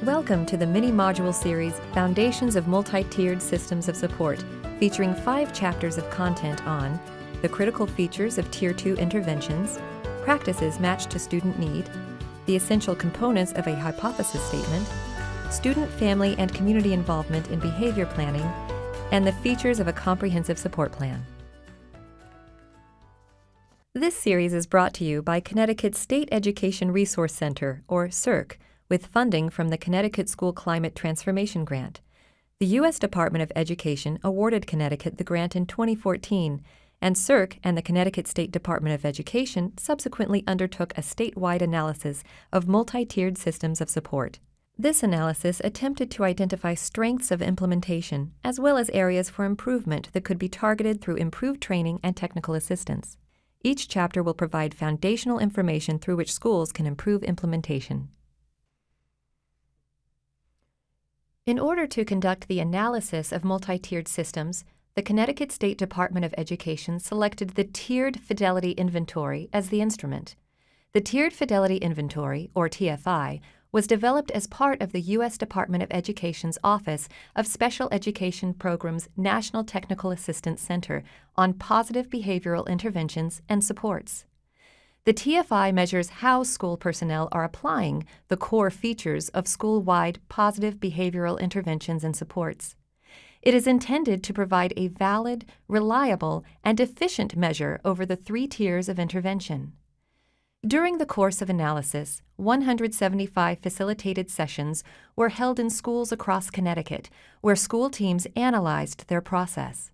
Welcome to the mini-module series, Foundations of Multi-Tiered Systems of Support, featuring 5 chapters of content on the critical features of Tier 2 interventions, practices matched to student need, the essential components of a hypothesis statement, student, family, and community involvement in behavior planning, and the features of a comprehensive support plan. This series is brought to you by Connecticut's State Education Resource Center, or SERC, with funding from the Connecticut School Climate Transformation Grant. The U.S. Department of Education awarded Connecticut the grant in 2014, and SERC and the Connecticut State Department of Education subsequently undertook a statewide analysis of multi-tiered systems of support. This analysis attempted to identify strengths of implementation, as well as areas for improvement that could be targeted through improved training and technical assistance. Each chapter will provide foundational information through which schools can improve implementation. In order to conduct the analysis of multi-tiered systems, the Connecticut State Department of Education selected the Tiered Fidelity Inventory as the instrument. The Tiered Fidelity Inventory, or TFI, was developed as part of the U.S. Department of Education's Office of Special Education Programs National Technical Assistance Center on Positive Behavioral Interventions and Supports. The TFI measures how school personnel are applying the core features of school-wide positive behavioral interventions and supports. It is intended to provide a valid, reliable, and efficient measure over the 3 tiers of intervention. During the course of analysis, 175 facilitated sessions were held in schools across Connecticut, where school teams analyzed their process.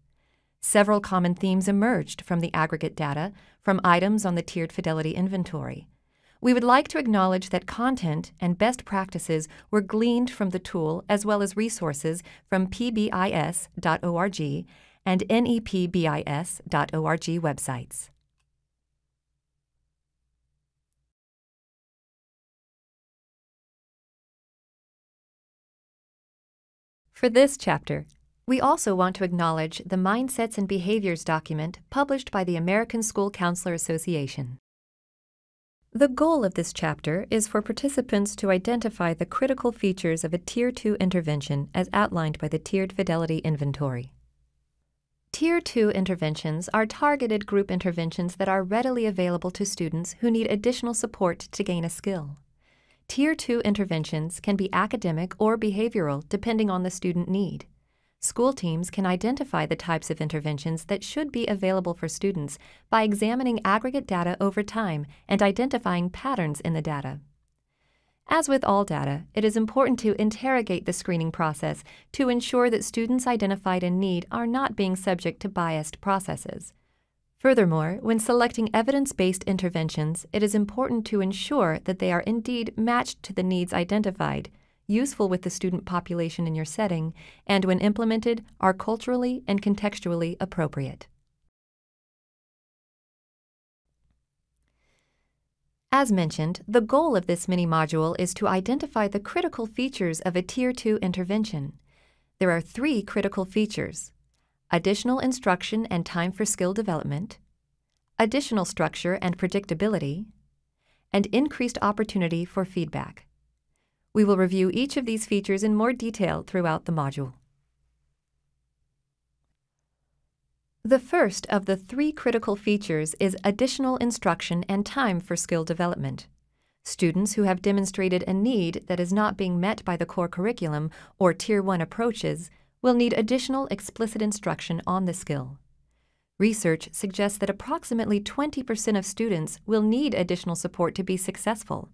Several common themes emerged from the aggregate data from items on the Tiered Fidelity Inventory. We would like to acknowledge that content and best practices were gleaned from the tool as well as resources from pbis.org and nepbis.org websites. For this chapter, we also want to acknowledge the Mindsets and Behaviors document published by the American School Counselor Association. The goal of this chapter is for participants to identify the critical features of a Tier 2 intervention as outlined by the Tiered Fidelity Inventory. Tier 2 interventions are targeted group interventions that are readily available to students who need additional support to gain a skill. Tier 2 interventions can be academic or behavioral depending on the student need. School teams can identify the types of interventions that should be available for students by examining aggregate data over time and identifying patterns in the data. As with all data, it is important to interrogate the screening process to ensure that students identified in need are not being subject to biased processes. Furthermore, when selecting evidence-based interventions, it is important to ensure that they are indeed matched to the needs identified, useful with the student population in your setting, and when implemented, are culturally and contextually appropriate. As mentioned, the goal of this mini-module is to identify the critical features of a Tier 2 intervention. There are 3 critical features: additional instruction and time for skill development, additional structure and predictability, and increased opportunity for feedback. We will review each of these features in more detail throughout the module. The first of the 3 critical features is additional instruction and time for skill development. Students who have demonstrated a need that is not being met by the core curriculum or Tier 1 approaches will need additional explicit instruction on the skill. Research suggests that approximately 20% of students will need additional support to be successful.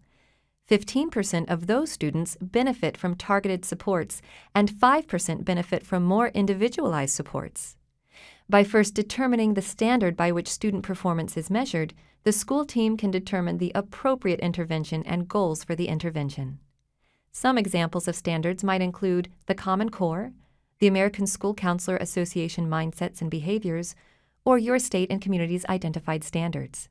15% of those students benefit from targeted supports, and 5% benefit from more individualized supports. By first determining the standard by which student performance is measured, the school team can determine the appropriate intervention and goals for the intervention. Some examples of standards might include the Common Core, the American School Counselor Association Mindsets and Behaviors, or your state and community's identified standards.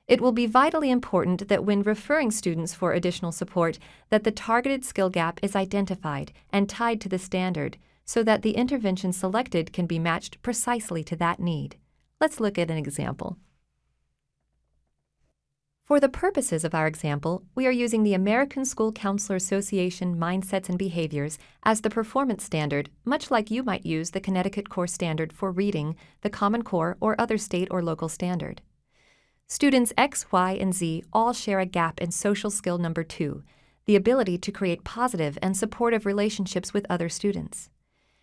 It will be vitally important that when referring students for additional support, that the targeted skill gap is identified and tied to the standard so that the intervention selected can be matched precisely to that need. Let's look at an example. For the purposes of our example, we are using the American School Counselor Association Mindsets and Behaviors as the performance standard, much like you might use the Connecticut Core Standard for reading, the Common Core, or other state or local standard. Students X, Y, and Z all share a gap in social skill number 2, the ability to create positive and supportive relationships with other students.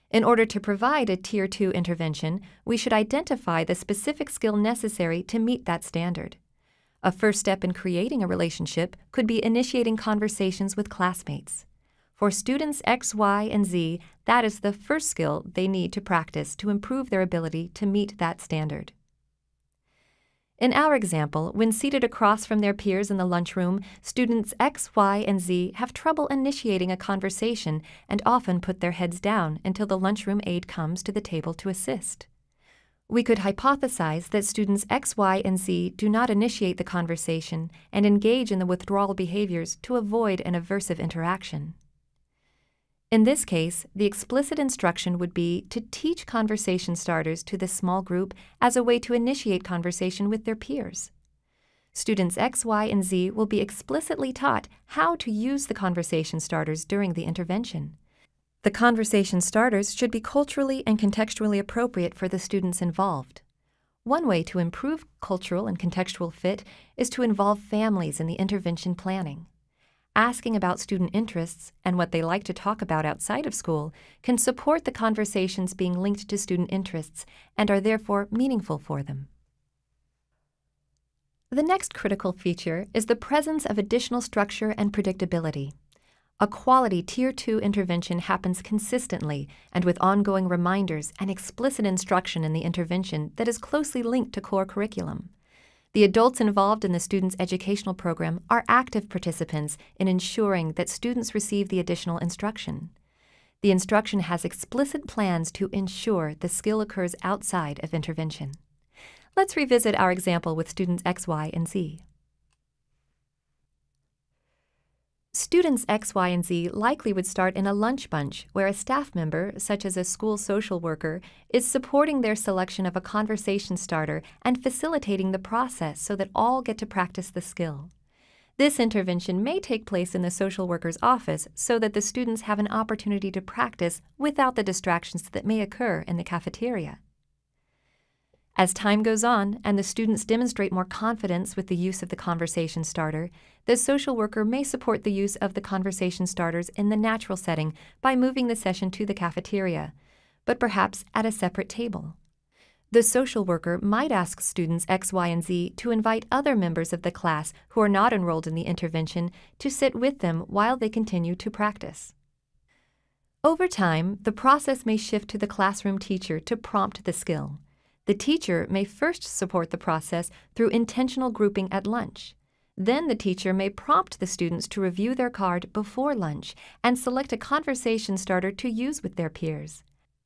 In order to provide a Tier 2 intervention, we should identify the specific skill necessary to meet that standard. A first step in creating a relationship could be initiating conversations with classmates. For students X, Y, and Z, that is the first skill they need to practice to improve their ability to meet that standard. In our example, when seated across from their peers in the lunchroom, students X, Y, and Z have trouble initiating a conversation and often put their heads down until the lunchroom aide comes to the table to assist. We could hypothesize that students X, Y, and Z do not initiate the conversation and engage in the withdrawal behaviors to avoid an aversive interaction. In this case, the explicit instruction would be to teach conversation starters to this small group as a way to initiate conversation with their peers. Students X, Y, and Z will be explicitly taught how to use the conversation starters during the intervention. The conversation starters should be culturally and contextually appropriate for the students involved. One way to improve cultural and contextual fit is to involve families in the intervention planning. Asking about student interests and what they like to talk about outside of school can support the conversations being linked to student interests and are therefore meaningful for them. The next critical feature is the presence of additional structure and predictability. A quality Tier 2 intervention happens consistently and with ongoing reminders and explicit instruction in the intervention that is closely linked to core curriculum. The adults involved in the student's educational program are active participants in ensuring that students receive the additional instruction. The instruction has explicit plans to ensure the skill occurs outside of intervention. Let's revisit our example with students X, Y, and Z. Students X, Y, and Z likely would start in a lunch bunch where a staff member, such as a school social worker, is supporting their selection of a conversation starter and facilitating the process so that all get to practice the skill. This intervention may take place in the social worker's office so that the students have an opportunity to practice without the distractions that may occur in the cafeteria. As time goes on and the students demonstrate more confidence with the use of the conversation starter, the social worker may support the use of the conversation starters in the natural setting by moving the session to the cafeteria, but perhaps at a separate table. The social worker might ask students X, Y, and Z to invite other members of the class who are not enrolled in the intervention to sit with them while they continue to practice. Over time, the process may shift to the classroom teacher to prompt the skill. The teacher may first support the process through intentional grouping at lunch. Then the teacher may prompt the students to review their card before lunch and select a conversation starter to use with their peers.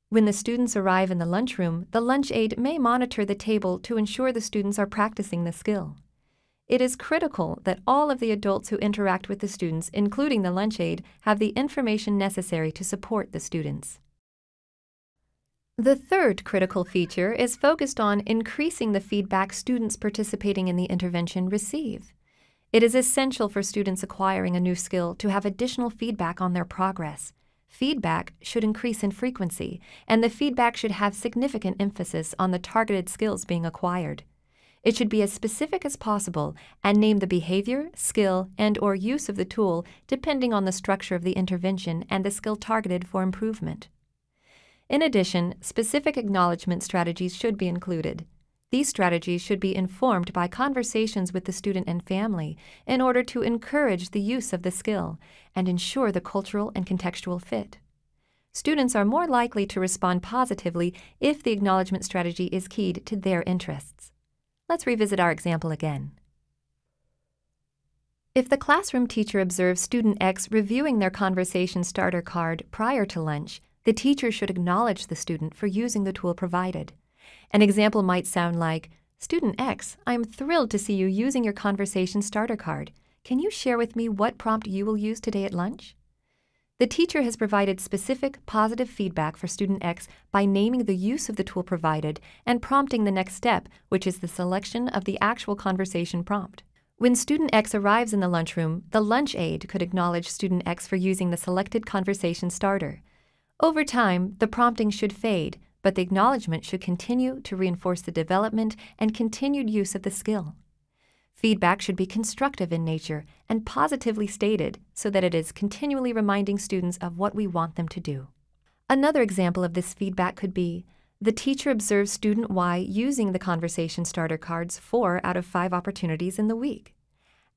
When the students arrive in the lunchroom, the lunch aide may monitor the table to ensure the students are practicing the skill. It is critical that all of the adults who interact with the students, including the lunch aide, have the information necessary to support the students. The third critical feature is focused on increasing the feedback students participating in the intervention receive. It is essential for students acquiring a new skill to have additional feedback on their progress. Feedback should increase in frequency, and the feedback should have significant emphasis on the targeted skills being acquired. It should be as specific as possible and name the behavior, skill, and/or use of the tool depending on the structure of the intervention and the skill targeted for improvement. In addition, specific acknowledgement strategies should be included. These strategies should be informed by conversations with the student and family in order to encourage the use of the skill and ensure the cultural and contextual fit. Students are more likely to respond positively if the acknowledgement strategy is keyed to their interests. Let's revisit our example again. If the classroom teacher observes student X reviewing their conversation starter card prior to lunch, the teacher should acknowledge the student for using the tool provided. An example might sound like, "Student X, I am thrilled to see you using your conversation starter card. Can you share with me what prompt you will use today at lunch?" The teacher has provided specific, positive feedback for student X by naming the use of the tool provided and prompting the next step, which is the selection of the actual conversation prompt. When student X arrives in the lunchroom, the lunch aide could acknowledge student X for using the selected conversation starter. Over time, the prompting should fade, but the acknowledgement should continue to reinforce the development and continued use of the skill. Feedback should be constructive in nature and positively stated so that it is continually reminding students of what we want them to do. Another example of this feedback could be, the teacher observes student Y using the conversation starter cards 4 out of 5 opportunities in the week.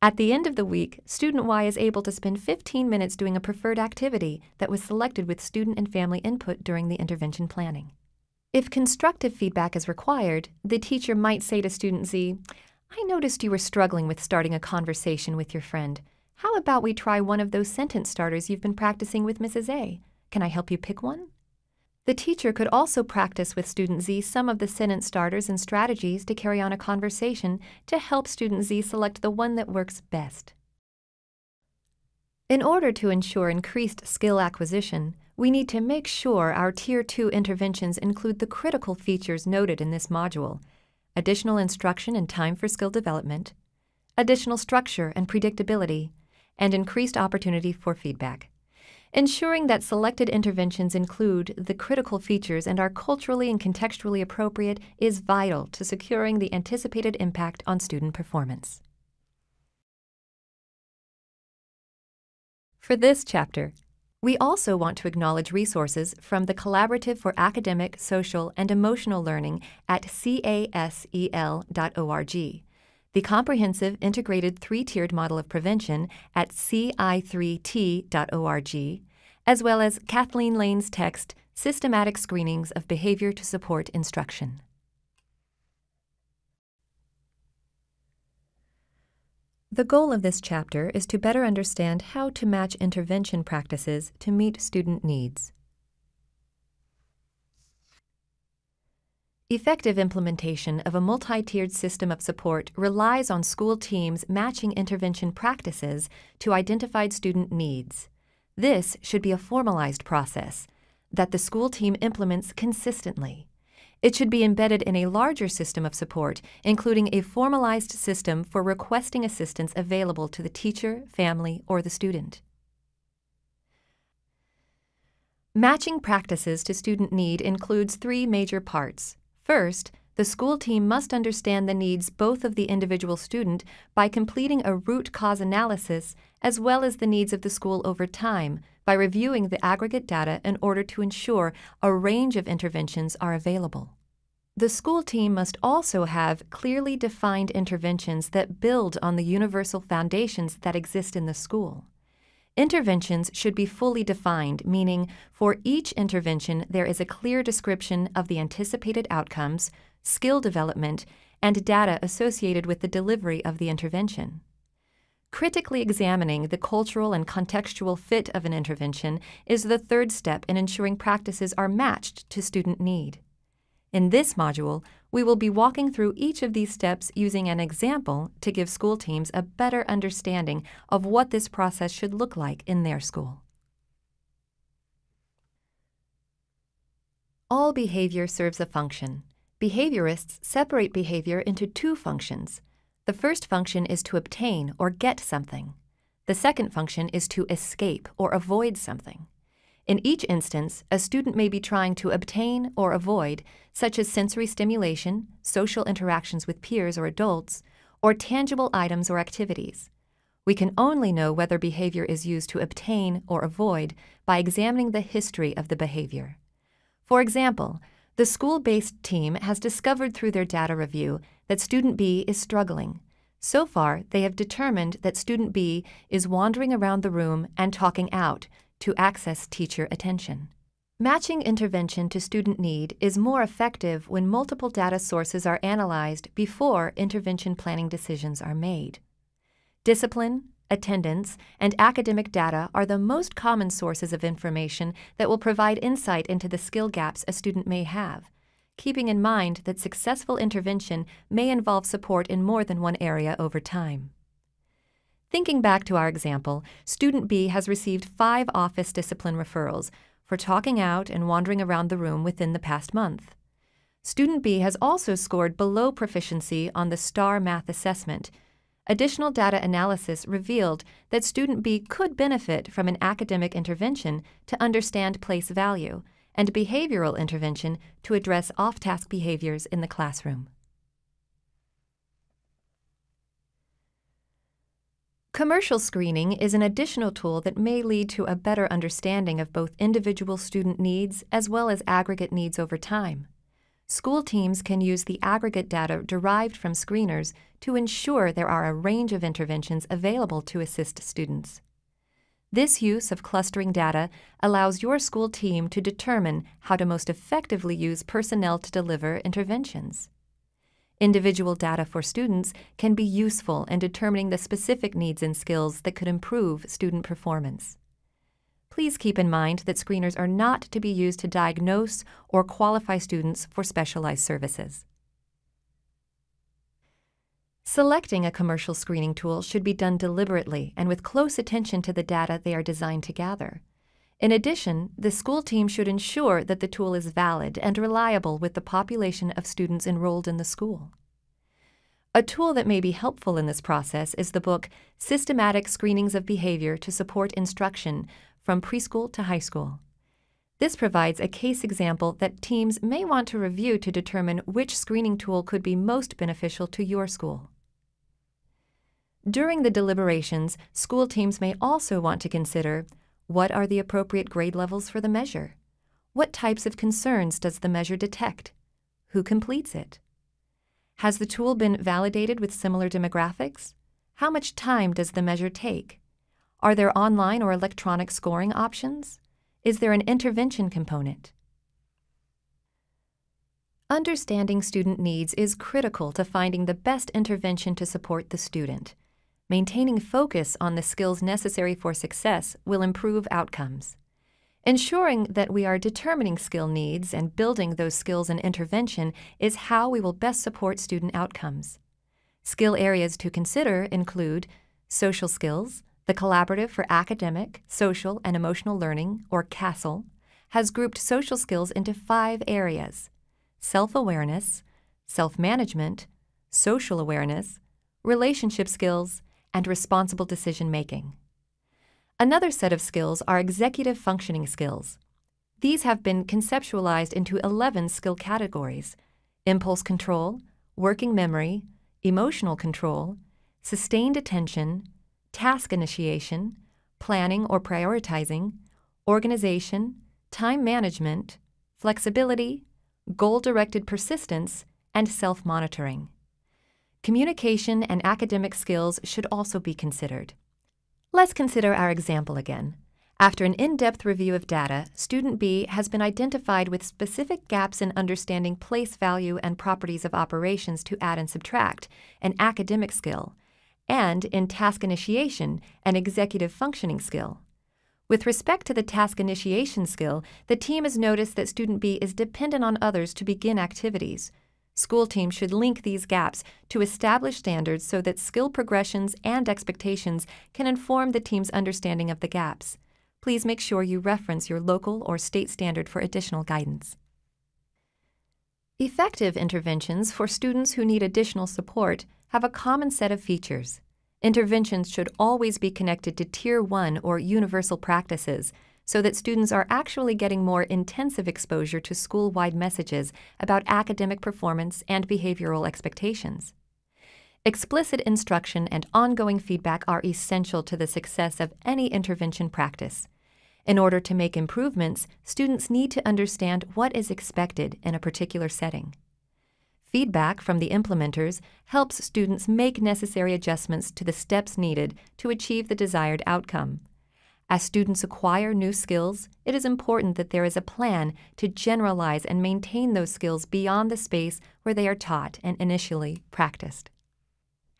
At the end of the week, student Y is able to spend 15 minutes doing a preferred activity that was selected with student and family input during the intervention planning. If constructive feedback is required, the teacher might say to student Z, "I noticed you were struggling with starting a conversation with your friend. How about we try one of those sentence starters you've been practicing with Mrs. A? Can I help you pick one?" The teacher could also practice with student Z some of the sentence starters and strategies to carry on a conversation to help student Z select the one that works best. In order to ensure increased skill acquisition, we need to make sure our Tier 2 interventions include the critical features noted in this module: additional instruction and time for skill development, additional structure and predictability, and increased opportunity for feedback. Ensuring that selected interventions include the critical features and are culturally and contextually appropriate is vital to securing the anticipated impact on student performance. For this chapter, we also want to acknowledge resources from the Collaborative for Academic, Social, and Emotional Learning at casel.org, the Comprehensive Integrated Three-Tiered Model of Prevention at ci3t.org, as well as Kathleen Lane's text, Systematic Screenings of Behavior to Support Instruction. The goal of this chapter is to better understand how to match intervention practices to meet student needs. Effective implementation of a multi-tiered system of support relies on school teams matching intervention practices to identified student needs. This should be a formalized process that the school team implements consistently. It should be embedded in a larger system of support, including a formalized system for requesting assistance available to the teacher, family, or the student. Matching practices to student need includes 3 major parts. First, the school team must understand the needs both of the individual student by completing a root cause analysis as well as the needs of the school over time by reviewing the aggregate data in order to ensure a range of interventions are available. The school team must also have clearly defined interventions that build on the universal foundations that exist in the school. Interventions should be fully defined, meaning for each intervention there is a clear description of the anticipated outcomes, skill development, and data associated with the delivery of the intervention. Critically examining the cultural and contextual fit of an intervention is the third step in ensuring practices are matched to student need. In this module, we will be walking through each of these steps using an example to give school teams a better understanding of what this process should look like in their school. All behavior serves a function. Behaviorists separate behavior into 2 functions. The first function is to obtain or get something. The second function is to escape or avoid something. In each instance, a student may be trying to obtain or avoid, such as sensory stimulation, social interactions with peers or adults, or tangible items or activities. We can only know whether behavior is used to obtain or avoid by examining the history of the behavior. For example, the school-based team has discovered through their data review that student B is struggling. So far, they have determined that student B is wandering around the room and talking out to access teacher attention. Matching intervention to student need is more effective when multiple data sources are analyzed before intervention planning decisions are made. Discipline, attendance, and academic data are the most common sources of information that will provide insight into the skill gaps a student may have, keeping in mind that successful intervention may involve support in more than one area over time. Thinking back to our example, student B has received 5 office discipline referrals for talking out and wandering around the room within the past month. Student B has also scored below proficiency on the STAR math assessment, additional data analysis revealed that student B could benefit from an academic intervention to understand place value and behavioral intervention to address off-task behaviors in the classroom. Commercial screening is an additional tool that may lead to a better understanding of both individual student needs as well as aggregate needs over time. School teams can use the aggregate data derived from screeners to ensure there are a range of interventions available to assist students. This use of clustering data allows your school team to determine how to most effectively use personnel to deliver interventions. Individual data for students can be useful in determining the specific needs and skills that could improve student performance. Please keep in mind that screeners are not to be used to diagnose or qualify students for specialized services. Selecting a commercial screening tool should be done deliberately and with close attention to the data they are designed to gather. In addition, the school team should ensure that the tool is valid and reliable with the population of students enrolled in the school. A tool that may be helpful in this process is the book Systematic Screenings of Behavior to Support Instruction from Preschool to High School. This provides a case example that teams may want to review to determine which screening tool could be most beneficial to your school. During the deliberations, school teams may also want to consider: what are the appropriate grade levels for the measure? What types of concerns does the measure detect? Who completes it? Has the tool been validated with similar demographics? How much time does the measure take? Are there online or electronic scoring options? Is there an intervention component? Understanding student needs is critical to finding the best intervention to support the student. Maintaining focus on the skills necessary for success will improve outcomes. Ensuring that we are determining skill needs and building those skills and intervention is how we will best support student outcomes. Skill areas to consider include social skills. The Collaborative for Academic, Social, and Emotional Learning, or CASEL, has grouped social skills into 5 areas: self-awareness, self-management, social awareness, relationship skills, and responsible decision-making. Another set of skills are executive functioning skills. These have been conceptualized into 11 skill categories: impulse control, working memory, emotional control, sustained attention, task initiation, planning or prioritizing, organization, time management, flexibility, goal-directed persistence, and self-monitoring. Communication and academic skills should also be considered. Let's consider our example again. After an in-depth review of data, student B has been identified with specific gaps in understanding place value and properties of operations to add and subtract, an academic skill, and in task initiation, an executive functioning skill. With respect to the task initiation skill, the team has noticed that student B is dependent on others to begin activities. School teams should link these gaps to establish standards so that skill progressions and expectations can inform the team's understanding of the gaps. Please make sure you reference your local or state standard for additional guidance. Effective interventions for students who need additional support have a common set of features. Interventions should always be connected to Tier 1 or universal practices so that students are actually getting more intensive exposure to school-wide messages about academic performance and behavioral expectations. Explicit instruction and ongoing feedback are essential to the success of any intervention practice. In order to make improvements, students need to understand what is expected in a particular setting. Feedback from the implementers helps students make necessary adjustments to the steps needed to achieve the desired outcome. As students acquire new skills, it is important that there is a plan to generalize and maintain those skills beyond the space where they are taught and initially practiced.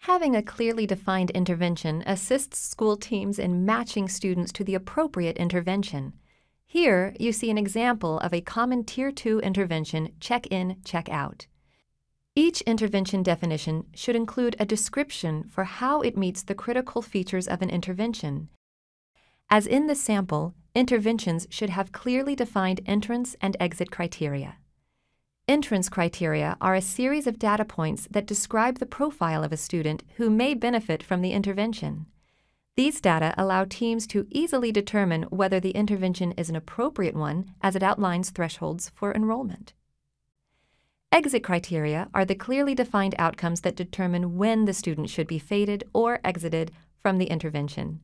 Having a clearly defined intervention assists school teams in matching students to the appropriate intervention. Here, you see an example of a common Tier 2 intervention, check-in, check-out. Each intervention definition should include a description for how it meets the critical features of an intervention. As in the sample, interventions should have clearly defined entrance and exit criteria. Entrance criteria are a series of data points that describe the profile of a student who may benefit from the intervention. These data allow teams to easily determine whether the intervention is an appropriate one as it outlines thresholds for enrollment. Exit criteria are the clearly defined outcomes that determine when the student should be faded or exited from the intervention.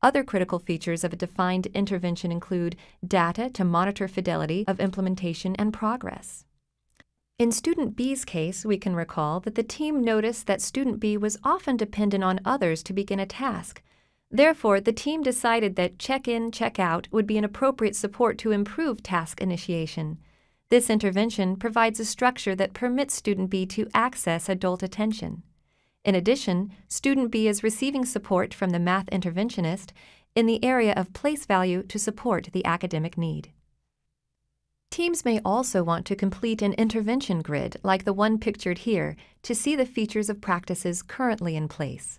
Other critical features of a defined intervention include data to monitor fidelity of implementation and progress. In Student B's case, we can recall that the team noticed that Student B was often dependent on others to begin a task. Therefore, the team decided that check-in, check-out would be an appropriate support to improve task initiation. This intervention provides a structure that permits Student B to access adult attention. In addition, Student B is receiving support from the math interventionist in the area of place value to support the academic need. Teams may also want to complete an intervention grid like the one pictured here to see the features of practices currently in place.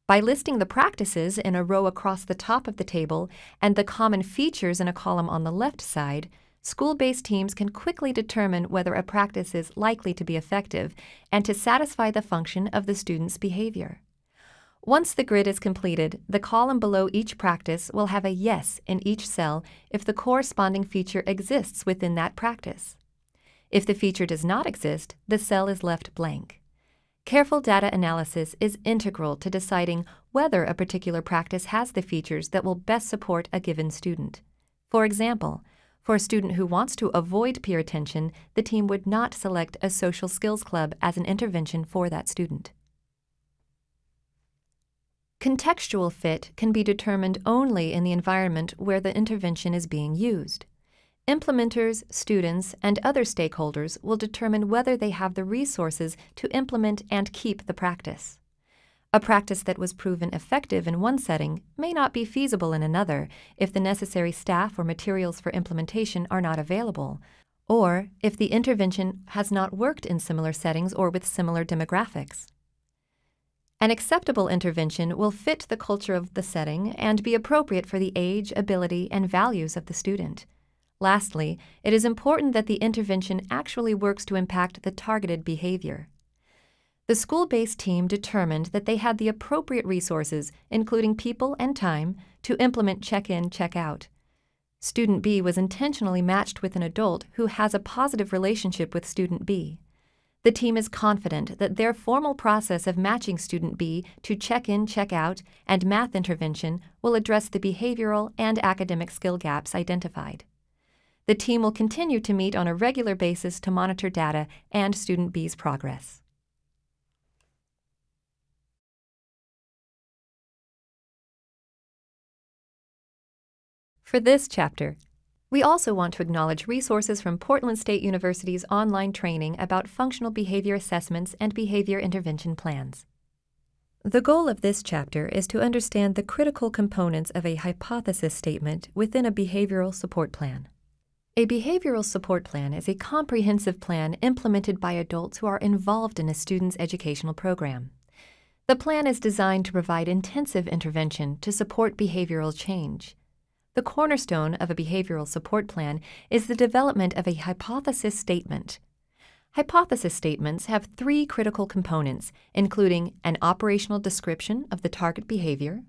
By listing the practices in a row across the top of the table and the common features in a column on the left side, school-based teams can quickly determine whether a practice is likely to be effective and to satisfy the function of the student's behavior. Once the grid is completed, the column below each practice will have a yes in each cell if the corresponding feature exists within that practice. If the feature does not exist, the cell is left blank. Careful data analysis is integral to deciding whether a particular practice has the features that will best support a given student. For example, for a student who wants to avoid peer attention, the team would not select a social skills club as an intervention for that student. Contextual fit can be determined only in the environment where the intervention is being used. Implementers, students, and other stakeholders will determine whether they have the resources to implement and keep the practice. A practice that was proven effective in one setting may not be feasible in another if the necessary staff or materials for implementation are not available, or if the intervention has not worked in similar settings or with similar demographics. An acceptable intervention will fit the culture of the setting and be appropriate for the age, ability, and values of the student. Lastly, it is important that the intervention actually works to impact the targeted behavior. The school-based team determined that they had the appropriate resources, including people and time, to implement check-in, check-out. Student B was intentionally matched with an adult who has a positive relationship with Student B. The team is confident that their formal process of matching Student B to check-in, check-out, and math intervention will address the behavioral and academic skill gaps identified. The team will continue to meet on a regular basis to monitor data and Student B's progress. For this chapter, we also want to acknowledge resources from Portland State University's online training about functional behavior assessments and behavior intervention plans. The goal of this chapter is to understand the critical components of a hypothesis statement within a behavioral support plan. A behavioral support plan is a comprehensive plan implemented by adults who are involved in a student's educational program. The plan is designed to provide intensive intervention to support behavioral change. The cornerstone of a behavioral support plan is the development of a hypothesis statement. Hypothesis statements have three critical components, including an operational description of the target behavior,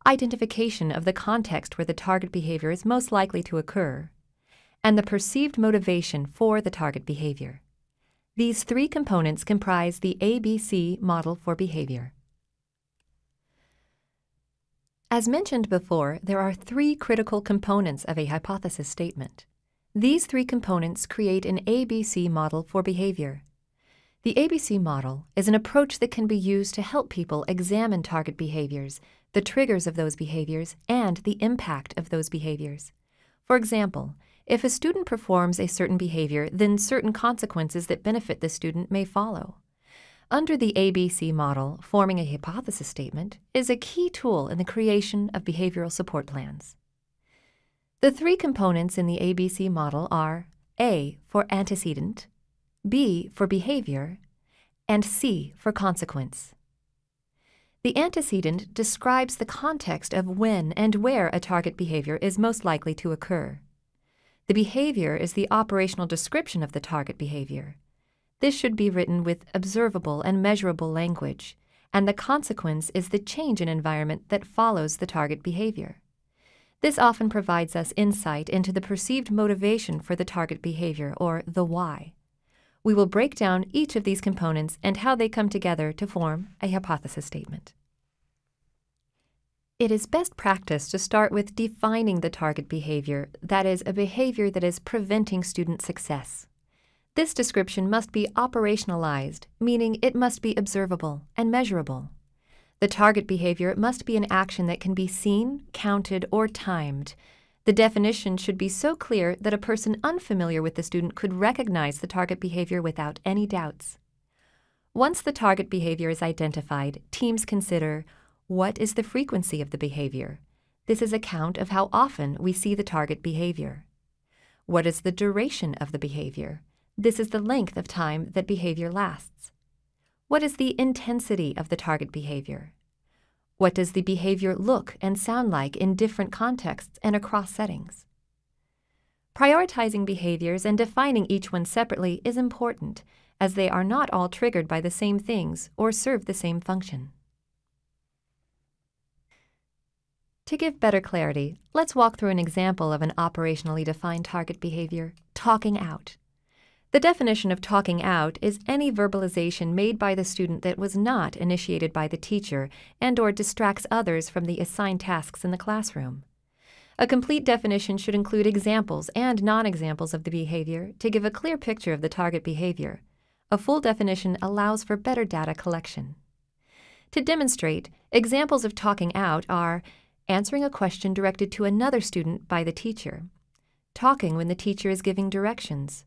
identification of the context where the target behavior is most likely to occur, and the perceived motivation for the target behavior. These three components comprise the ABC model for behavior. As mentioned before, there are three critical components of a hypothesis statement. These three components create an ABC model for behavior. The ABC model is an approach that can be used to help people examine target behaviors, the triggers of those behaviors, and the impact of those behaviors. For example, if a student performs a certain behavior, then certain consequences that benefit the student may follow. Under the ABC model, forming a hypothesis statement is a key tool in the creation of behavioral support plans. The three components in the ABC model are A for antecedent, B for behavior, and C for consequence. The antecedent describes the context of when and where a target behavior is most likely to occur. The behavior is the operational description of the target behavior. This should be written with observable and measurable language, and the consequence is the change in environment that follows the target behavior. This often provides us insight into the perceived motivation for the target behavior, or the why. We will break down each of these components and how they come together to form a hypothesis statement. It is best practice to start with defining the target behavior, that is, a behavior that is preventing student success. This description must be operationalized, meaning it must be observable and measurable. The target behavior must be an action that can be seen, counted, or timed. The definition should be so clear that a person unfamiliar with the student could recognize the target behavior without any doubts. Once the target behavior is identified, teams consider, what is the frequency of the behavior? This is a count of how often we see the target behavior. What is the duration of the behavior? This is the length of time that behavior lasts. What is the intensity of the target behavior? What does the behavior look and sound like in different contexts and across settings? Prioritizing behaviors and defining each one separately is important, as they are not all triggered by the same things or serve the same function. To give better clarity, let's walk through an example of an operationally defined target behavior, talking out. The definition of talking out is any verbalization made by the student that was not initiated by the teacher and/or distracts others from the assigned tasks in the classroom. A complete definition should include examples and non-examples of the behavior to give a clear picture of the target behavior. A full definition allows for better data collection. To demonstrate, examples of talking out are answering a question directed to another student by the teacher, talking when the teacher is giving directions,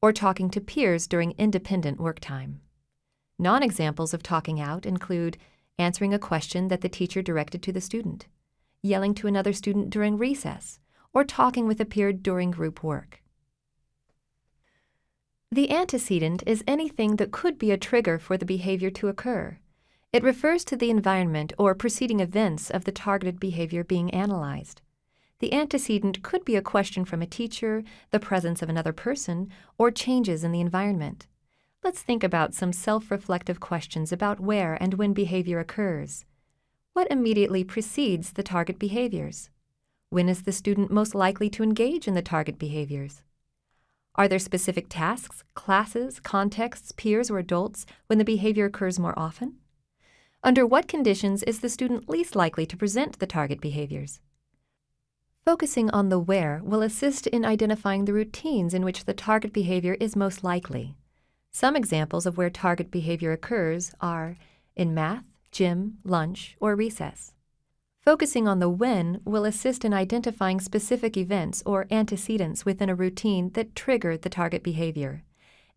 or talking to peers during independent work time. Non-examples of talking out include answering a question that the teacher directed to the student, yelling to another student during recess, or talking with a peer during group work. The antecedent is anything that could be a trigger for the behavior to occur. It refers to the environment or preceding events of the targeted behavior being analyzed. The antecedent could be a question from a teacher, the presence of another person, or changes in the environment. Let's think about some self-reflective questions about where and when behavior occurs. What immediately precedes the target behaviors? When is the student most likely to engage in the target behaviors? Are there specific tasks, classes, contexts, peers, or adults when the behavior occurs more often? Under what conditions is the student least likely to present the target behaviors? Focusing on the where will assist in identifying the routines in which the target behavior is most likely. Some examples of where target behavior occurs are in math, gym, lunch, or recess. Focusing on the when will assist in identifying specific events or antecedents within a routine that trigger the target behavior.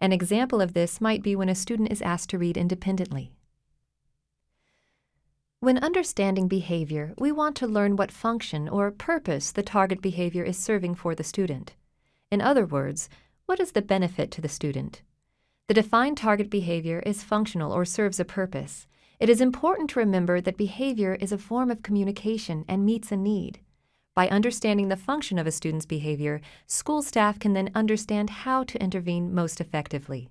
An example of this might be when a student is asked to read independently. When understanding behavior, we want to learn what function or purpose the target behavior is serving for the student. In other words, what is the benefit to the student? The defined target behavior is functional or serves a purpose. It is important to remember that behavior is a form of communication and meets a need. By understanding the function of a student's behavior, school staff can then understand how to intervene most effectively.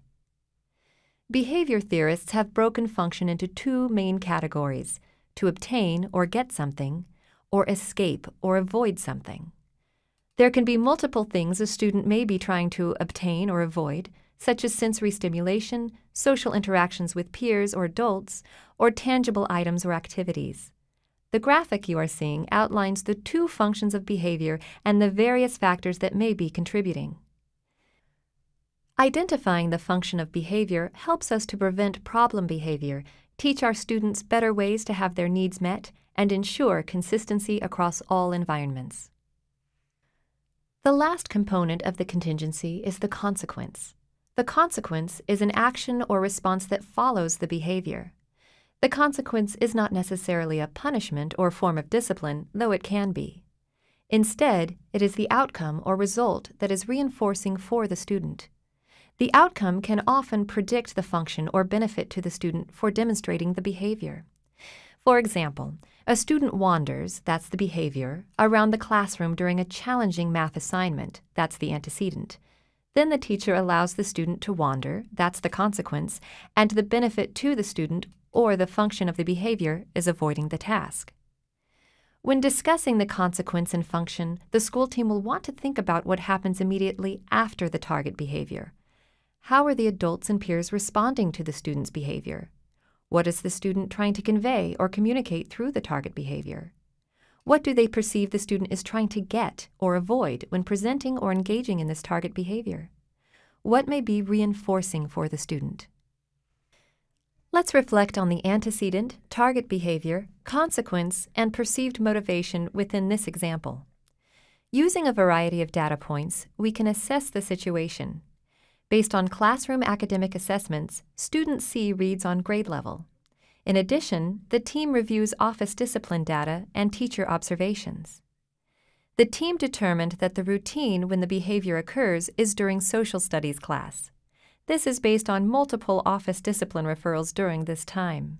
Behavior theorists have broken function into two main categories: to obtain or get something, or escape or avoid something. There can be multiple things a student may be trying to obtain or avoid, such as sensory stimulation, social interactions with peers or adults, or tangible items or activities. The graphic you are seeing outlines the two functions of behavior and the various factors that may be contributing. Identifying the function of behavior helps us to prevent problem behavior, teach our students better ways to have their needs met, and ensure consistency across all environments. The last component of the contingency is the consequence. The consequence is an action or response that follows the behavior. The consequence is not necessarily a punishment or form of discipline, though it can be. Instead, it is the outcome or result that is reinforcing for the student. The outcome can often predict the function or benefit to the student for demonstrating the behavior. For example, a student wanders, that's the behavior, around the classroom during a challenging math assignment, that's the antecedent. Then the teacher allows the student to wander, that's the consequence, and the benefit to the student or the function of the behavior is avoiding the task. When discussing the consequence and function, the school team will want to think about what happens immediately after the target behavior. How are the adults and peers responding to the student's behavior? What is the student trying to convey or communicate through the target behavior? What do they perceive the student is trying to get or avoid when presenting or engaging in this target behavior? What may be reinforcing for the student? Let's reflect on the antecedent, target behavior, consequence, and perceived motivation within this example. Using a variety of data points, we can assess the situation. Based on classroom academic assessments, student C reads on grade level. In addition, the team reviews office discipline data and teacher observations. The team determined that the routine when the behavior occurs is during social studies class. This is based on multiple office discipline referrals during this time.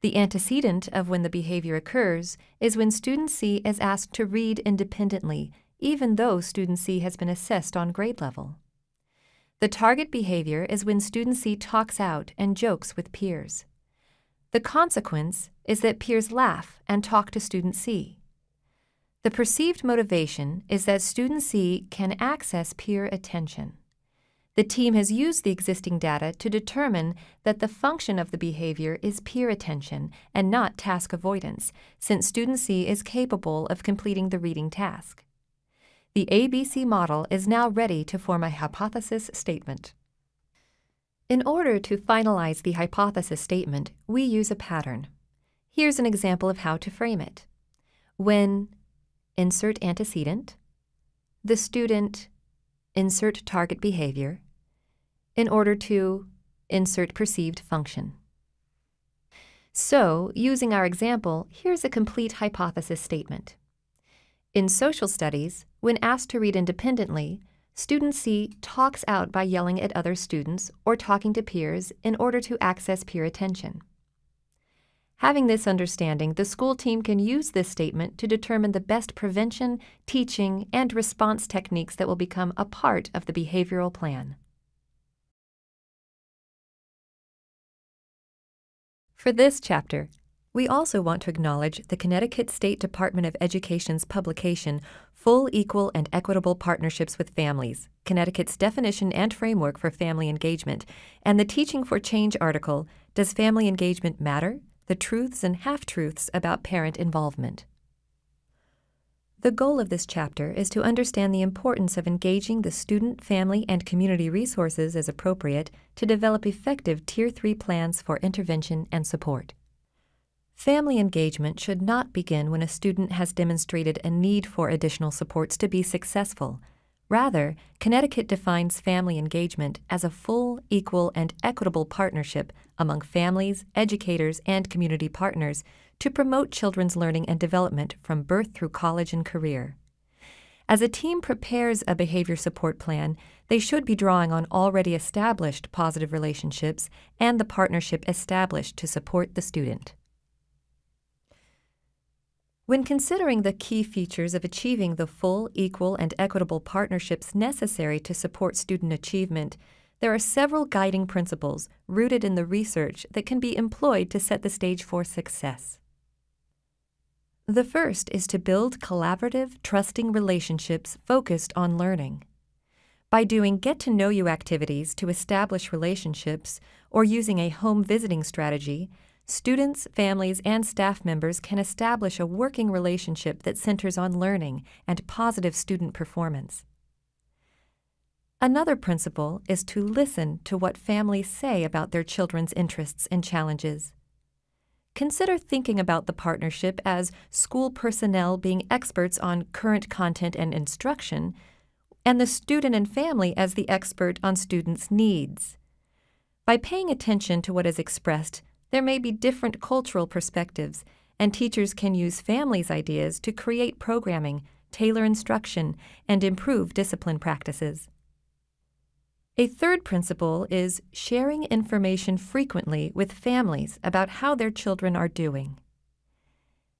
The antecedent of when the behavior occurs is when student C is asked to read independently, even though student C has been assessed on grade level. The target behavior is when student C talks out and jokes with peers. The consequence is that peers laugh and talk to student C. The perceived motivation is that student C can access peer attention. The team has used the existing data to determine that the function of the behavior is peer attention and not task avoidance, since student C is capable of completing the reading task. The ABC model is now ready to form a hypothesis statement. In order to finalize the hypothesis statement, we use a pattern. Here's an example of how to frame it. When insert antecedent, the student insert target behavior, in order to insert perceived function. So, using our example, here's a complete hypothesis statement. In social studies, when asked to read independently, student C talks out by yelling at other students or talking to peers in order to access peer attention. Having this understanding, the school team can use this statement to determine the best prevention, teaching, and response techniques that will become a part of the behavioral plan. For this chapter, we also want to acknowledge the Connecticut State Department of Education's publication, Full, Equal, and Equitable Partnerships with Families, Connecticut's Definition and Framework for Family Engagement, and the Teaching for Change article, Does Family Engagement Matter? The Truths and Half-Truths About Parent Involvement. The goal of this chapter is to understand the importance of engaging the student, family, and community resources as appropriate to develop effective Tier 3 plans for intervention and support. Family engagement should not begin when a student has demonstrated a need for additional supports to be successful. Rather, Connecticut defines family engagement as a full, equal, and equitable partnership among families, educators, and community partners to promote children's learning and development from birth through college and career. As a team prepares a behavior support plan, they should be drawing on already established positive relationships and the partnership established to support the student. When considering the key features of achieving the full, equal, and equitable partnerships necessary to support student achievement, there are several guiding principles rooted in the research that can be employed to set the stage for success. The first is to build collaborative, trusting relationships focused on learning. By doing get-to-know-you activities to establish relationships or using a home visiting strategy, students, families, and staff members can establish a working relationship that centers on learning and positive student performance. Another principle is to listen to what families say about their children's interests and challenges. Consider thinking about the partnership as school personnel being experts on current content and instruction, and the student and family as the expert on students' needs. By paying attention to what is expressed, there may be different cultural perspectives, and teachers can use families' ideas to create programming, tailor instruction, and improve discipline practices. A third principle is sharing information frequently with families about how their children are doing.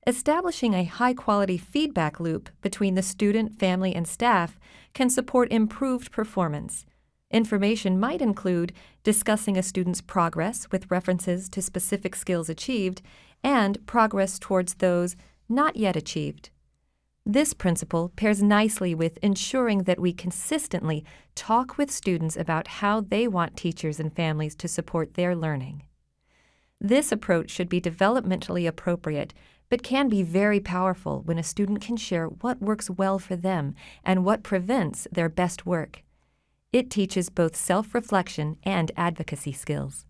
Establishing a high-quality feedback loop between the student, family, and staff can support improved performance. Information might include discussing a student's progress with references to specific skills achieved and progress towards those not yet achieved. This principle pairs nicely with ensuring that we consistently talk with students about how they want teachers and families to support their learning. This approach should be developmentally appropriate, but can be very powerful when a student can share what works well for them and what prevents their best work. It teaches both self-reflection and advocacy skills.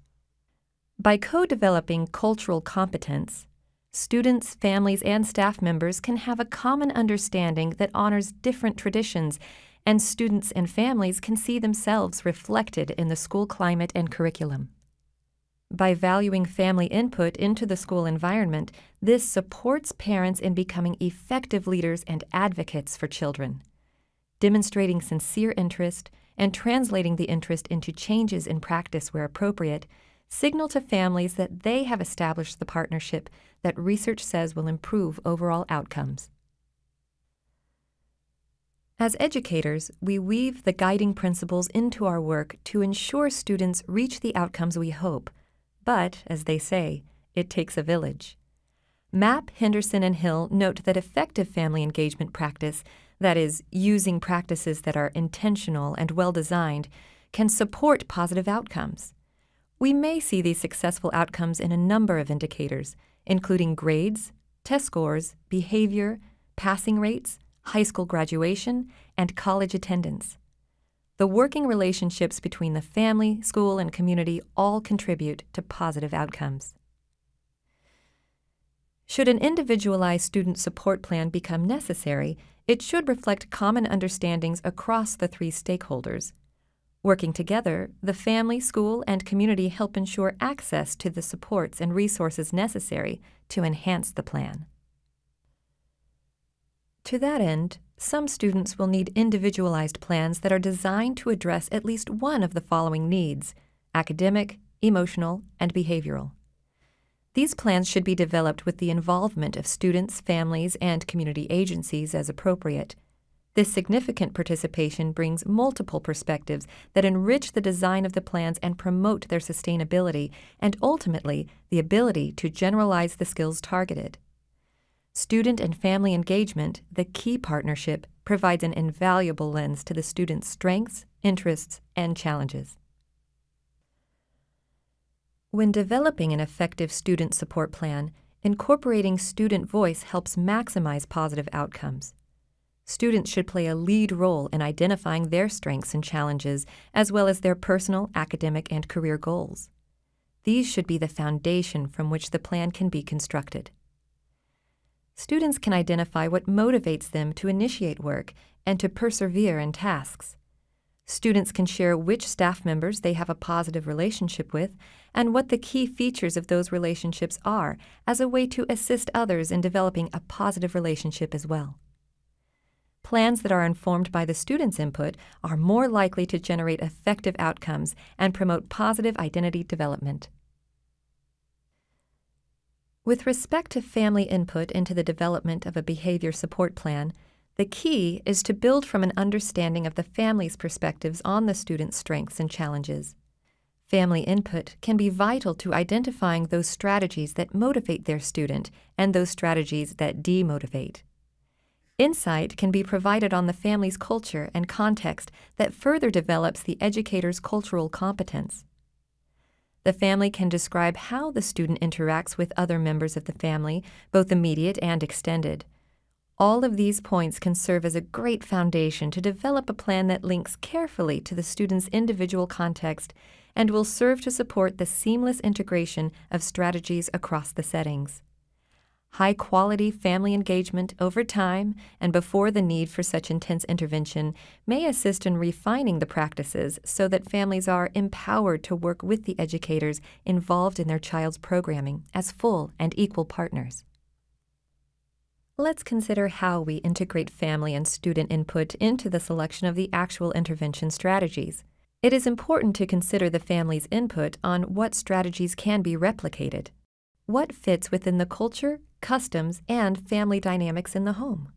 By co-developing cultural competence, students, families, and staff members can have a common understanding that honors different traditions, and students and families can see themselves reflected in the school climate and curriculum. By valuing family input into the school environment, this supports parents in becoming effective leaders and advocates for children. Demonstrating sincere interest and translating the interest into changes in practice where appropriate signal to families that they have established the partnership that research says will improve overall outcomes. As educators, we weave the guiding principles into our work to ensure students reach the outcomes we hope. But, as they say, it takes a village. Mapp, Henderson, and Hill note that effective family engagement practice, that is, using practices that are intentional and well-designed, can support positive outcomes. We may see these successful outcomes in a number of indicators, including grades, test scores, behavior, passing rates, high school graduation, and college attendance. The working relationships between the family, school, and community all contribute to positive outcomes. Should an individualized student support plan become necessary, it should reflect common understandings across the three stakeholders. Working together, the family, school, and community help ensure access to the supports and resources necessary to enhance the plan. To that end, some students will need individualized plans that are designed to address at least one of the following needs: academic, emotional, and behavioral. These plans should be developed with the involvement of students, families, and community agencies as appropriate. This significant participation brings multiple perspectives that enrich the design of the plans and promote their sustainability and ultimately the ability to generalize the skills targeted. Student and family engagement, the key partnership, provides an invaluable lens to the student's strengths, interests, and challenges. When developing an effective student support plan, incorporating student voice helps maximize positive outcomes. Students should play a lead role in identifying their strengths and challenges, as well as their personal, academic, and career goals. These should be the foundation from which the plan can be constructed. Students can identify what motivates them to initiate work and to persevere in tasks. Students can share which staff members they have a positive relationship with and what the key features of those relationships are as a way to assist others in developing a positive relationship as well. Plans that are informed by the students' input are more likely to generate effective outcomes and promote positive identity development. With respect to family input into the development of a behavior support plan, the key is to build from an understanding of the family's perspectives on the student's strengths and challenges. Family input can be vital to identifying those strategies that motivate their student and those strategies that demotivate. Insight can be provided on the family's culture and context that further develops the educator's cultural competence. The family can describe how the student interacts with other members of the family, both immediate and extended. All of these points can serve as a great foundation to develop a plan that links carefully to the student's individual context and will serve to support the seamless integration of strategies across the settings. High-quality family engagement over time and before the need for such intense intervention may assist in refining the practices so that families are empowered to work with the educators involved in their child's programming as full and equal partners. Let's consider how we integrate family and student input into the selection of the actual intervention strategies. It is important to consider the family's input on what strategies can be replicated. What fits within the culture, customs, and family dynamics in the home.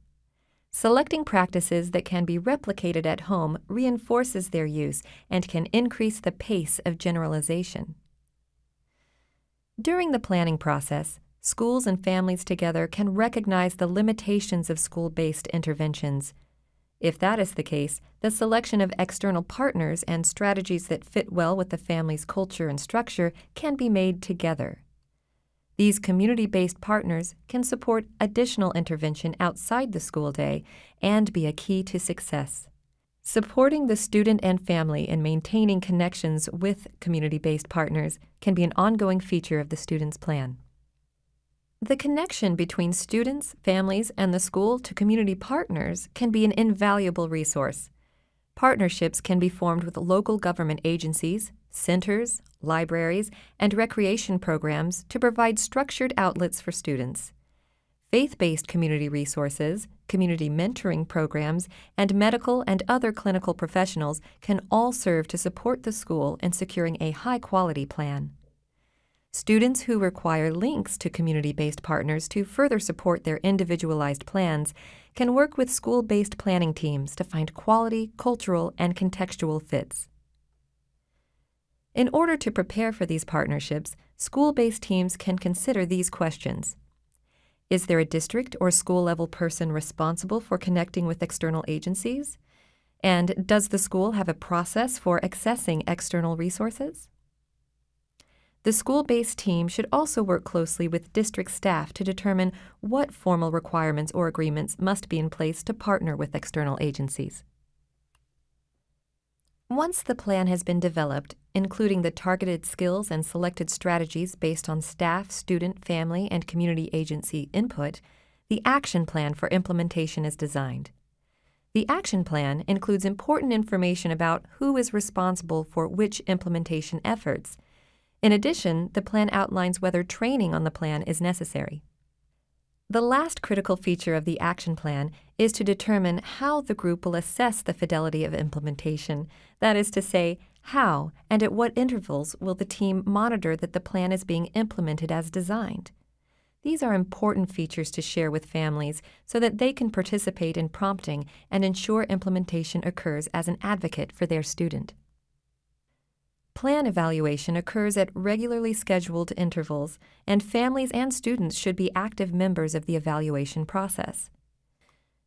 Selecting practices that can be replicated at home reinforces their use and can increase the pace of generalization. During the planning process, schools and families together can recognize the limitations of school-based interventions. If that is the case, the selection of external partners and strategies that fit well with the family's culture and structure can be made together. These community-based partners can support additional intervention outside the school day and be a key to success. Supporting the student and family in maintaining connections with community-based partners can be an ongoing feature of the student's plan. The connection between students, families, and the school to community partners can be an invaluable resource. Partnerships can be formed with local government agencies, centers, libraries, and recreation programs to provide structured outlets for students. Faith-based community resources, community mentoring programs, and medical and other clinical professionals can all serve to support the school in securing a high-quality plan. Students who require links to community-based partners to further support their individualized plans can work with school-based planning teams to find quality, cultural, and contextual fits. In order to prepare for these partnerships, school-based teams can consider these questions. Is there a district or school-level person responsible for connecting with external agencies? And does the school have a process for accessing external resources? The school-based team should also work closely with district staff to determine what formal requirements or agreements must be in place to partner with external agencies. Once the plan has been developed, including the targeted skills and selected strategies based on staff, student, family, and community agency input, the action plan for implementation is designed. The action plan includes important information about who is responsible for which implementation efforts. In addition, the plan outlines whether training on the plan is necessary. The last critical feature of the action plan is to determine how the group will assess the fidelity of implementation. That is to say, how and at what intervals will the team monitor that the plan is being implemented as designed. These are important features to share with families so that they can participate in prompting and ensure implementation occurs as an advocate for their student. Plan evaluation occurs at regularly scheduled intervals, and families and students should be active members of the evaluation process.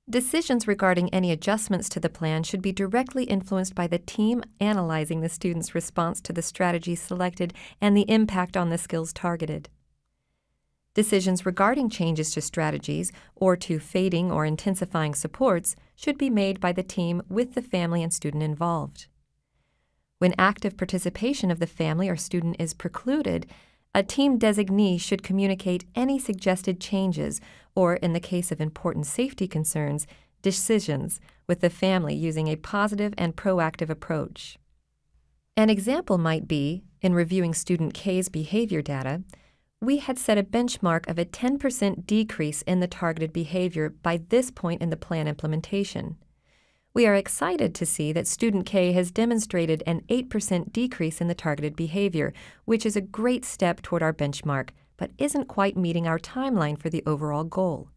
Decisions regarding any adjustments to the plan should be directly influenced by the team analyzing the student's response to the strategies selected and the impact on the skills targeted. Decisions regarding changes to strategies or to fading or intensifying supports should be made by the team with the family and student involved. When active participation of the family or student is precluded, a team designee should communicate any suggested changes or, in the case of important safety concerns, decisions with the family using a positive and proactive approach. An example might be, in reviewing student K's behavior data, we had set a benchmark of a 10% decrease in the targeted behavior by this point in the plan implementation. We are excited to see that student K has demonstrated an 8% decrease in the targeted behavior, which is a great step toward our benchmark, but isn't quite meeting our timeline for the overall goal.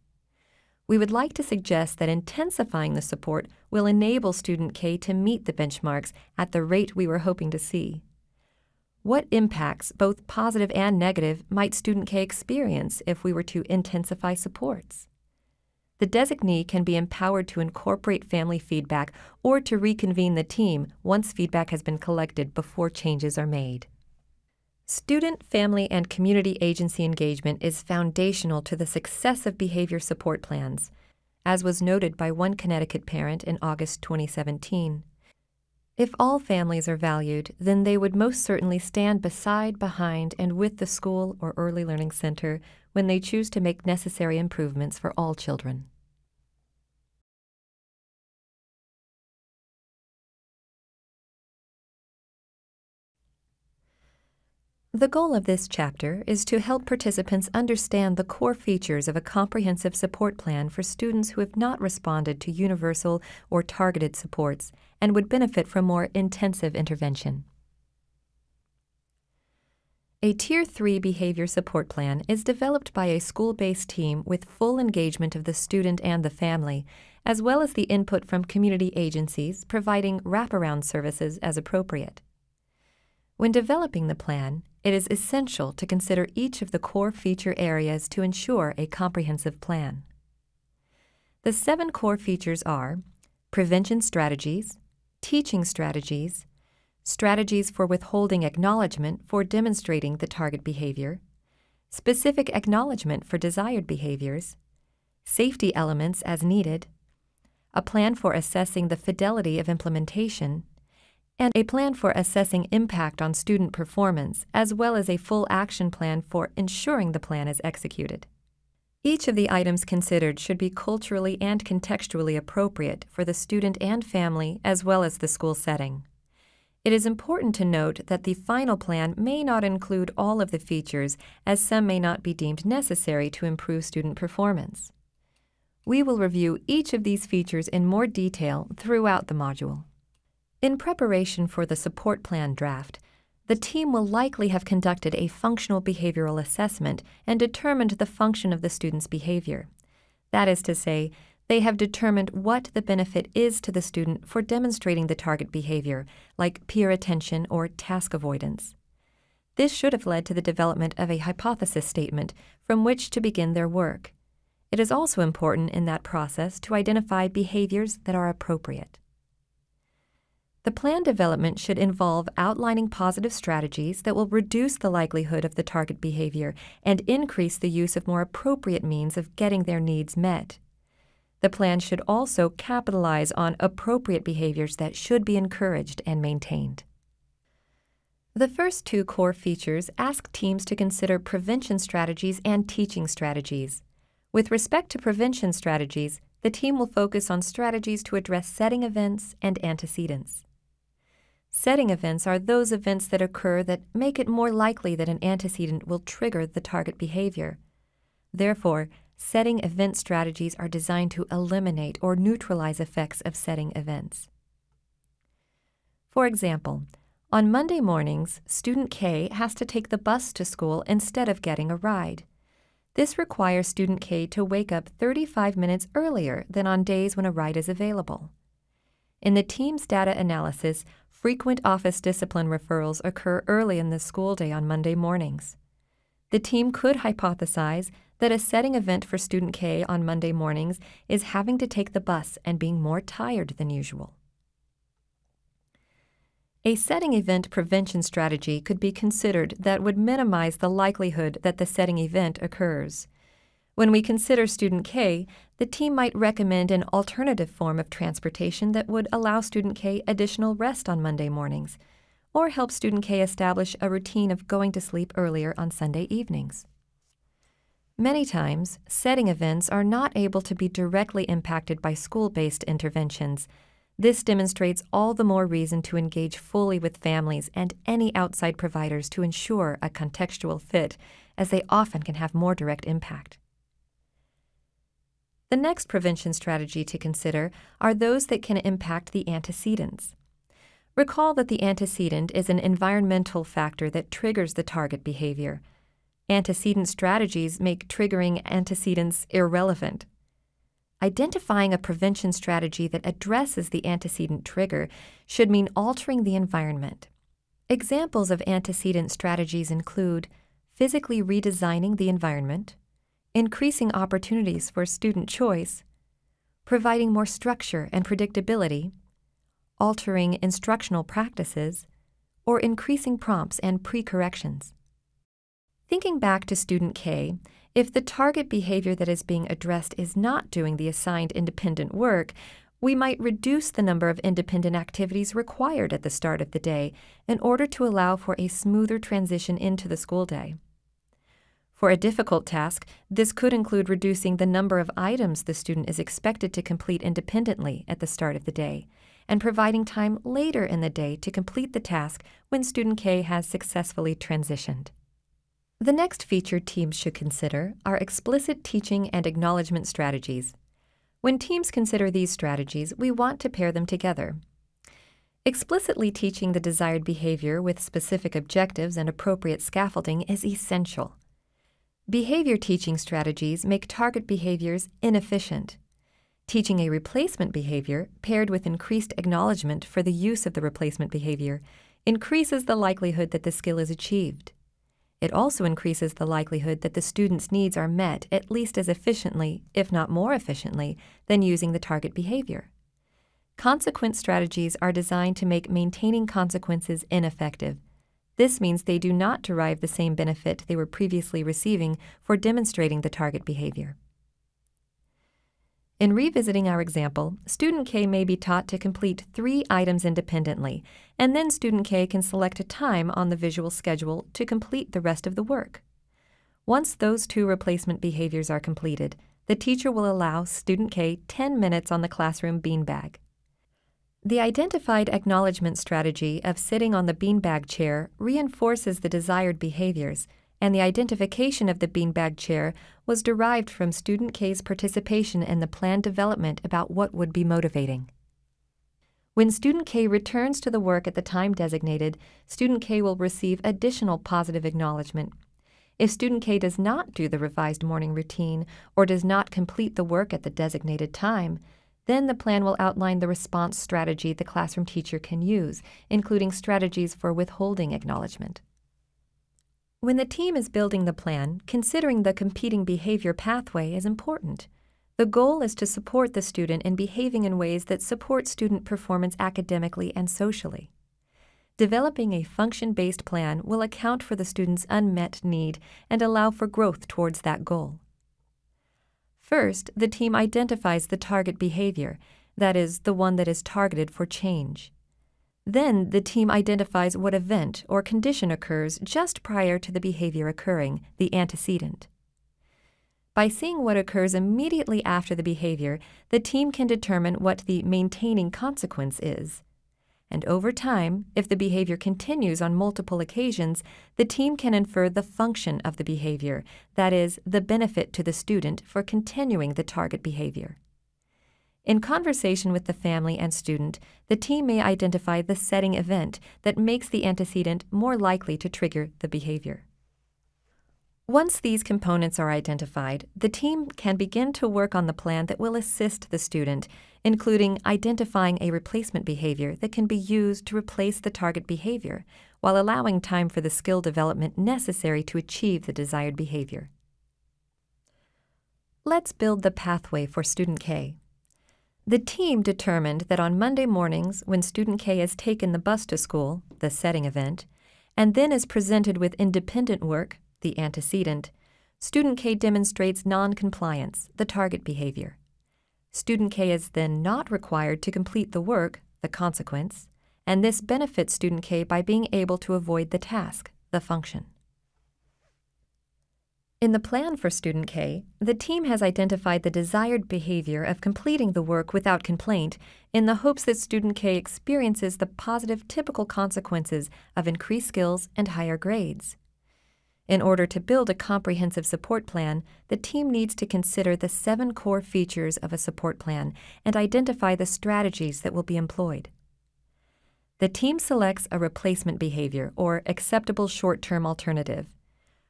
We would like to suggest that intensifying the support will enable student K to meet the benchmarks at the rate we were hoping to see. What impacts, both positive and negative, might student K experience if we were to intensify supports? The designee can be empowered to incorporate family feedback or to reconvene the team once feedback has been collected before changes are made. Student, family, and community agency engagement is foundational to the success of behavior support plans, as was noted by one Connecticut parent in August 2017. If all families are valued, then they would most certainly stand beside, behind, and with the school or early learning center when they choose to make necessary improvements for all children. The goal of this chapter is to help participants understand the core features of a comprehensive support plan for students who have not responded to universal or targeted supports and would benefit from more intensive intervention. A Tier 3 behavior support plan is developed by a school-based team with full engagement of the student and the family, as well as the input from community agencies providing wraparound services as appropriate. When developing the plan, it is essential to consider each of the core feature areas to ensure a comprehensive plan. The 7 core features are prevention strategies, teaching strategies, strategies for withholding acknowledgement for demonstrating the target behavior, specific acknowledgement for desired behaviors, safety elements as needed, a plan for assessing the fidelity of implementation, and a plan for assessing impact on student performance, as well as a full action plan for ensuring the plan is executed. Each of the items considered should be culturally and contextually appropriate for the student and family, as well as the school setting. It is important to note that the final plan may not include all of the features, as some may not be deemed necessary to improve student performance. We will review each of these features in more detail throughout the module. In preparation for the support plan draft, the team will likely have conducted a functional behavioral assessment and determined the function of the student's behavior. That is to say, they have determined what the benefit is to the student for demonstrating the target behavior, like peer attention or task avoidance. This should have led to the development of a hypothesis statement from which to begin their work. It is also important in that process to identify behaviors that are appropriate. The plan development should involve outlining positive strategies that will reduce the likelihood of the target behavior and increase the use of more appropriate means of getting their needs met. The plan should also capitalize on appropriate behaviors that should be encouraged and maintained. The first 2 core features ask teams to consider prevention strategies and teaching strategies. With respect to prevention strategies, the team will focus on strategies to address setting events and antecedents. Setting events are those events that occur that make it more likely that an antecedent will trigger the target behavior. Therefore, setting event strategies are designed to eliminate or neutralize effects of setting events. For example, on Monday mornings, student K has to take the bus to school instead of getting a ride. This requires student K to wake up 35 minutes earlier than on days when a ride is available. In the team's data analysis, frequent office discipline referrals occur early in the school day on Monday mornings. The team could hypothesize that a setting event for student K on Monday mornings is having to take the bus and being more tired than usual. A setting event prevention strategy could be considered that would minimize the likelihood that the setting event occurs. When we consider student K, the team might recommend an alternative form of transportation that would allow student K additional rest on Monday mornings, or help student K establish a routine of going to sleep earlier on Sunday evenings. Many times, setting events are not able to be directly impacted by school-based interventions. This demonstrates all the more reason to engage fully with families and any outside providers to ensure a contextual fit, as they often can have more direct impact. The next prevention strategy to consider are those that can impact the antecedents. Recall that the antecedent is an environmental factor that triggers the target behavior. Antecedent strategies make triggering antecedents irrelevant. Identifying a prevention strategy that addresses the antecedent trigger should mean altering the environment. Examples of antecedent strategies include physically redesigning the environment, increasing opportunities for student choice, providing more structure and predictability, altering instructional practices, or increasing prompts and pre-corrections. Thinking back to student K, if the target behavior that is being addressed is not doing the assigned independent work, we might reduce the number of independent activities required at the start of the day in order to allow for a smoother transition into the school day. For a difficult task, this could include reducing the number of items the student is expected to complete independently at the start of the day, and providing time later in the day to complete the task when student K has successfully transitioned. The next feature teams should consider are explicit teaching and acknowledgement strategies. When teams consider these strategies, we want to pair them together. Explicitly teaching the desired behavior with specific objectives and appropriate scaffolding is essential. Behavior teaching strategies make target behaviors inefficient. Teaching a replacement behavior paired with increased acknowledgement for the use of the replacement behavior increases the likelihood that the skill is achieved. It also increases the likelihood that the student's needs are met at least as efficiently, if not more efficiently, than using the target behavior. Consequence strategies are designed to make maintaining consequences ineffective. This means they do not derive the same benefit they were previously receiving for demonstrating the target behavior. In revisiting our example, student K may be taught to complete 3 items independently, and then student K can select a time on the visual schedule to complete the rest of the work. Once those 2 replacement behaviors are completed, the teacher will allow student K 10 minutes on the classroom beanbag. The identified acknowledgement strategy of sitting on the beanbag chair reinforces the desired behaviors, and the identification of the beanbag chair was derived from student K's participation in the plan development about what would be motivating. When student K returns to the work at the time designated, student K will receive additional positive acknowledgement. If student K does not do the revised morning routine or does not complete the work at the designated time, then the plan will outline the response strategy the classroom teacher can use, including strategies for withholding acknowledgement. When the team is building the plan, considering the competing behavior pathway is important. The goal is to support the student in behaving in ways that support student performance academically and socially. Developing a function-based plan will account for the student's unmet need and allow for growth towards that goal. First, the team identifies the target behavior, that is, the one that is targeted for change. Then, the team identifies what event or condition occurs just prior to the behavior occurring, the antecedent. By seeing what occurs immediately after the behavior, the team can determine what the maintaining consequence is. And over time, if the behavior continues on multiple occasions, the team can infer the function of the behavior, that is, the benefit to the student for continuing the target behavior. In conversation with the family and student, the team may identify the setting event that makes the antecedent more likely to trigger the behavior. Once these components are identified, the team can begin to work on the plan that will assist the student, including identifying a replacement behavior that can be used to replace the target behavior, while allowing time for the skill development necessary to achieve the desired behavior. Let's build the pathway for student K. The team determined that on Monday mornings, when student K has taken the bus to school, the setting event, and then is presented with independent work, the antecedent, student K demonstrates non-compliance, the target behavior. Student K is then not required to complete the work, the consequence, and this benefits student K by being able to avoid the task, the function. In the plan for student K, the team has identified the desired behavior of completing the work without complaint in the hopes that student K experiences the positive typical consequences of increased skills and higher grades. In order to build a comprehensive support plan, the team needs to consider the 7 core features of a support plan and identify the strategies that will be employed. The team selects a replacement behavior or acceptable short-term alternative.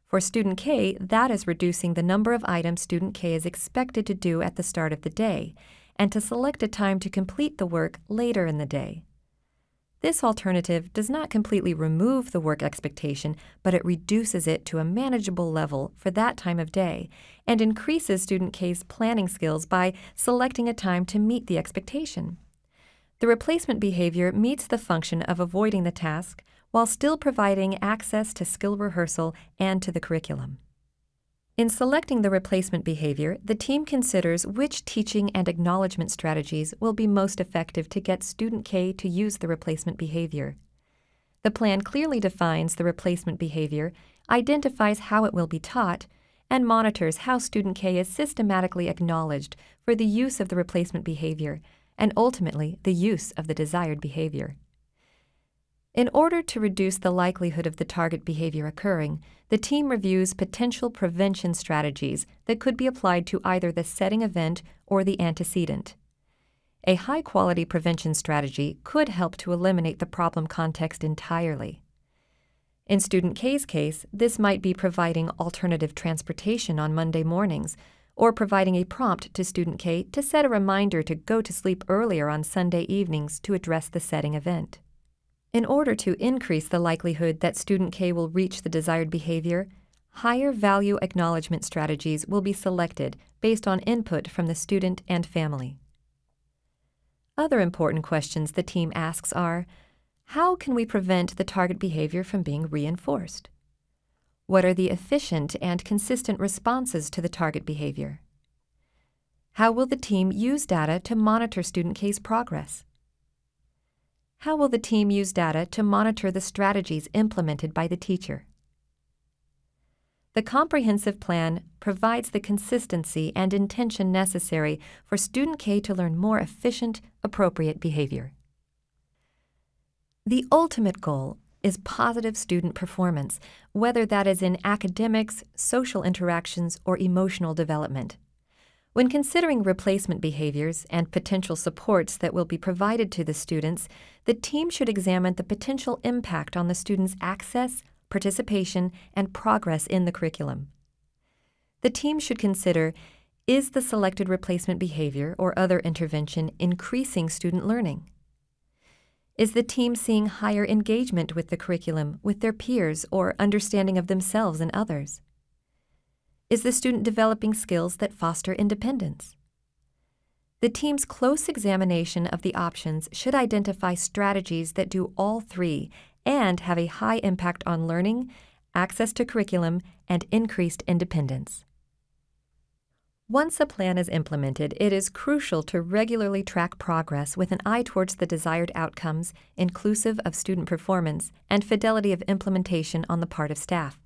For student K, that is reducing the number of items student K is expected to do at the start of the day, and to select a time to complete the work later in the day. This alternative does not completely remove the work expectation, but it reduces it to a manageable level for that time of day, and increases student K's planning skills by selecting a time to meet the expectation. The replacement behavior meets the function of avoiding the task, while still providing access to skill rehearsal and to the curriculum. In selecting the replacement behavior, the team considers which teaching and acknowledgement strategies will be most effective to get student K to use the replacement behavior. The plan clearly defines the replacement behavior, identifies how it will be taught, and monitors how student K is systematically acknowledged for the use of the replacement behavior, and ultimately the use of the desired behavior. In order to reduce the likelihood of the target behavior occurring, the team reviews potential prevention strategies that could be applied to either the setting event or the antecedent. A high-quality prevention strategy could help to eliminate the problem context entirely. In Student K's case, this might be providing alternative transportation on Monday mornings, or providing a prompt to Student K to set a reminder to go to sleep earlier on Sunday evenings to address the setting event. In order to increase the likelihood that Student K will reach the desired behavior, higher value acknowledgement strategies will be selected based on input from the student and family. Other important questions the team asks are, how can we prevent the target behavior from being reinforced? What are the efficient and consistent responses to the target behavior? How will the team use data to monitor Student K's progress? How will the team use data to monitor the strategies implemented by the teacher? The comprehensive plan provides the consistency and intention necessary for Student K to learn more efficient, appropriate behavior. The ultimate goal is positive student performance, whether that is in academics, social interactions, or emotional development. When considering replacement behaviors and potential supports that will be provided to the students, the team should examine the potential impact on the students' access, participation, and progress in the curriculum. The team should consider, is the selected replacement behavior or other intervention increasing student learning? Is the team seeing higher engagement with the curriculum, with their peers, or understanding of themselves and others? Is the student developing skills that foster independence? The team's close examination of the options should identify strategies that do all three and have a high impact on learning, access to curriculum, and increased independence. Once a plan is implemented, it is crucial to regularly track progress with an eye towards the desired outcomes, inclusive of student performance and fidelity of implementation on the part of staff.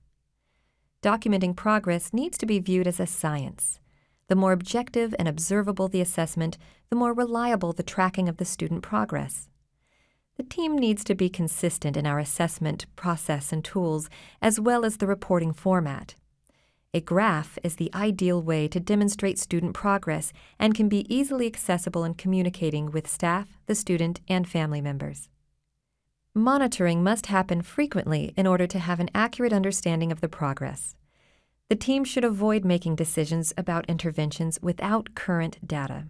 Documenting progress needs to be viewed as a science. The more objective and observable the assessment, the more reliable the tracking of the student progress. The team needs to be consistent in our assessment process and tools, as well as the reporting format. A graph is the ideal way to demonstrate student progress and can be easily accessible in communicating with staff, the student, and family members. Monitoring must happen frequently in order to have an accurate understanding of the progress. The team should avoid making decisions about interventions without current data.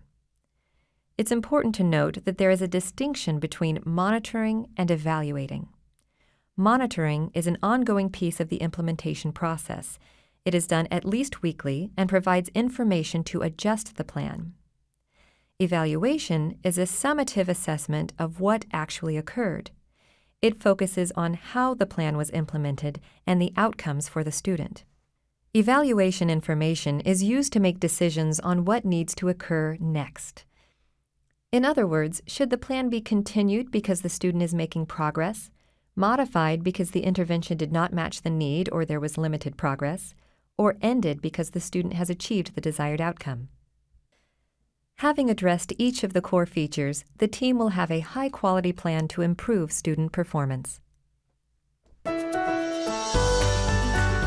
It's important to note that there is a distinction between monitoring and evaluating. Monitoring is an ongoing piece of the implementation process. It is done at least weekly and provides information to adjust the plan. Evaluation is a summative assessment of what actually occurred. It focuses on how the plan was implemented and the outcomes for the student. Evaluation information is used to make decisions on what needs to occur next. In other words, should the plan be continued because the student is making progress, modified because the intervention did not match the need or there was limited progress, or ended because the student has achieved the desired outcome? Having addressed each of the core features, the team will have a high-quality plan to improve student performance.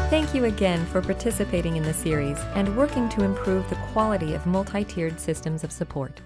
Thank you again for participating in the series and working to improve the quality of multi-tiered systems of support.